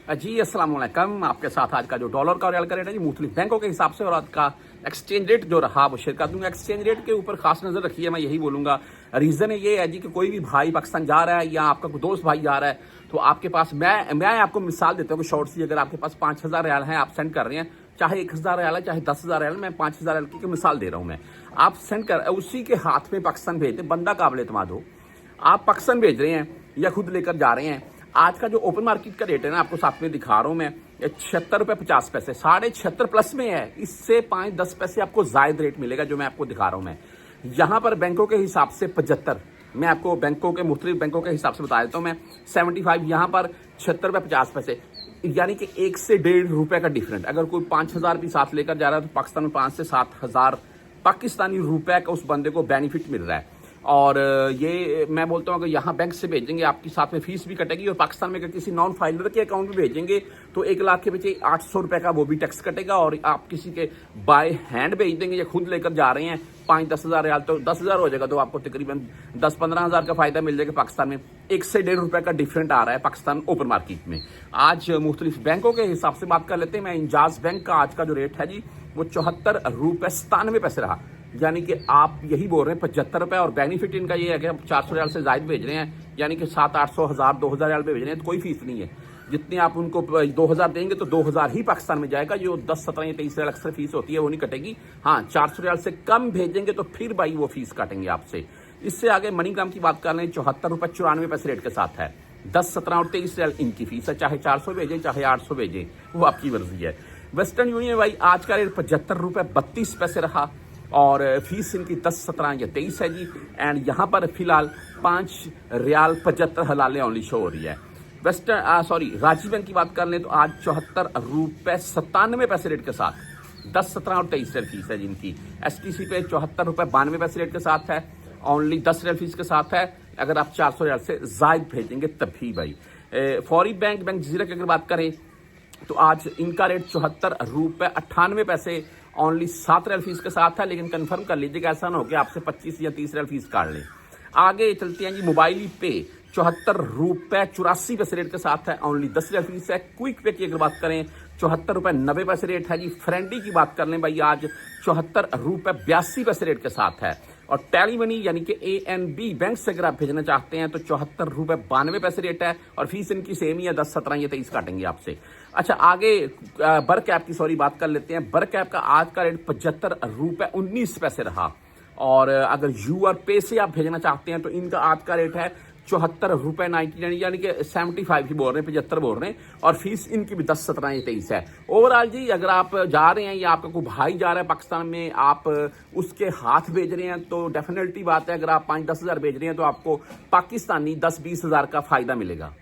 जी अस्सलाम वालेकुम। आपके साथ आज का जो डॉलर का रियाल का रेट है जी मुख्तलिफ बैंकों के हिसाब से और आज का एक्सचेंज रेट जो रहा वो शेयर कर दूंगा। एक्सचेंज रेट के ऊपर खास नजर रखिए, मैं यही बोलूंगा। रीजन ये है जी कि कोई भी भाई पाकिस्तान जा रहा है या आपका कोई दोस्त भाई जा रहा है तो आपके पास मैं आपको मिसाल देता हूँ कि शॉर्ट सी, अगर आपके पास 5,000 रियाल है, आप सेंड कर रहे हैं, चाहे 1,000 रियाल है चाहे 10,000 रियाल, मैं 5,000 रियाल की मिसाल दे रहा हूँ। मैं आप सेंड कर उसी के हाथ में पाकिस्तान भेज दें, बंदा काबिल एतमाद हो। आप पाकिस्तान भेज रहे हैं या खुद लेकर जा रहे हैं। आज का जो ओपन मार्केट का रेट है ना, आपको साथ में दिखा रहा हूं मैं, 76.50 रुपए, 76.5 प्लस में है। इससे 5-10 पैसे आपको जायद रेट मिलेगा जो मैं आपको दिखा रहा हूं। मैं यहां पर बैंकों के हिसाब से 75, मैं आपको बैंकों के मुख्तलिफ बैंकों के हिसाब से बता देता हूं। मैं 75, यहां पर 76.50 यानी कि 1 से 1.5 रुपए का डिफरेंट। अगर कोई 5,000 भी साथ लेकर जा रहा है तो पाकिस्तान में 5 से 7,000 पाकिस्तानी रुपए का उस बंदे को बेनिफिट मिल रहा है। और ये मैं बोलता हूँ कि यहाँ बैंक से भेजेंगे आपकी साथ में फीस भी कटेगी, और पाकिस्तान में अगर किसी नॉन फाइलर के अकाउंट में भेजेंगे तो 1 लाख के पीछे 800 रुपए का वो भी टैक्स कटेगा। और आप किसी के बाय हैंड भेज देंगे या खुद लेकर जा रहे हैं 5-10 हज़ार रियाल, तो 10,000 हो जाएगा, तो आपको तकरीबन 10-15 हज़ार का फायदा मिल जाएगा। पाकिस्तान में 1 से 1.5 रुपए का डिफरेंट आ रहा है पाकिस्तान ओपन मार्केट में। आज मुख्तलिफ बैंकों के हिसाब से बात कर लेते हैं। मैं इंजाज बैंक का आज का जो रेट है जी वो 74.97 रहा, यानी कि आप यही बोल रहे हैं 75 रुपए। और बेनिफिट इनका ये है कि आप 400 रियाल से जायद भेज रहे हैं, यानी कि 700-800 हज़ार 2,000 रियाल पे भेज रहे हैं तो कोई फीस नहीं है। जितने आप उनको 2,000 देंगे तो 2,000 ही पाकिस्तान में जाएगा। जो 10, 17 या 23 रियाल अक्सर फीस होती है वो नहीं कटेगी। हाँ, 400 रियाल से कम भेजेंगे तो फिर भाई वो फीस काटेंगे आपसे। इससे आगे मनीग्राम की बात कर लें, 74.94 रेट के साथ है। 10, 17 और 23 रियाल इनकी फीस है। चाहे 400 भेजें चाहे 800 भेजें, वो आपकी मर्जी है। वेस्टर्न यूनियन भाई आज का रेट 75.32 रहा, और फीस इनकी 10, 17 या 23 है जी। एंड यहाँ पर फिलहाल 5 रियाल 75 हलाले ओनली शो हो रही है। राजीव बैंक की बात कर लें तो आज 74.97 रेट के साथ 10, 17 और 23 रियाल फीस है जिनकी। STC पे 74.92 रेट के साथ है, ओनली 10 रियाल फीस के साथ है। अगर आप 400 रियाल से जायद भेजेंगे तभी भाई। फौरी बैंक जजीरा की अगर बात करें तो आज इनका रेट 74.98, ओनली 7 रियाल फीस के साथ है। लेकिन कंफर्म कर लीजिएगा, ऐसा ना हो कि आपसे 25 या 30 रियाल फीस काट लें। आगे चलते हैं जी, मोबाइल पे 74.84 रेट के साथ है, ओनली 10 रियाल फीस है। क्विक पे की अगर बात करें 74.90 रेट है जी। फ्रेंडी की बात कर लें भाई, आज 74.82 रेट के साथ है। और टेली मनी यानी कि ANB बैंक से अगर आप भेजना चाहते हैं तो 74.92 रेट है, और फीस इनकी सेम ही है, 10, 17 या 23 काटेंगे आपसे। अच्छा, आगे बर कैप की बात कर लेते हैं। बर कैप का आज का रेट 75.19 रहा। और अगर UR पे से आप भेजना चाहते हैं तो इनका आज का रेट है 74.99, यानी कि 75 ही बोल रहे हैं, 75 बोल रहे हैं। और फीस इनकी भी 10, 17 या 23 है। ओवरऑल जी, अगर आप जा रहे हैं या आपका कोई भाई जा रहा है पाकिस्तान में, आप उसके हाथ भेज रहे हैं तो डेफिनेटली बात है, अगर आप 5-10 हज़ार भेज रहे हैं तो आपको पाकिस्तानी 10-20 हज़ार का फायदा मिलेगा।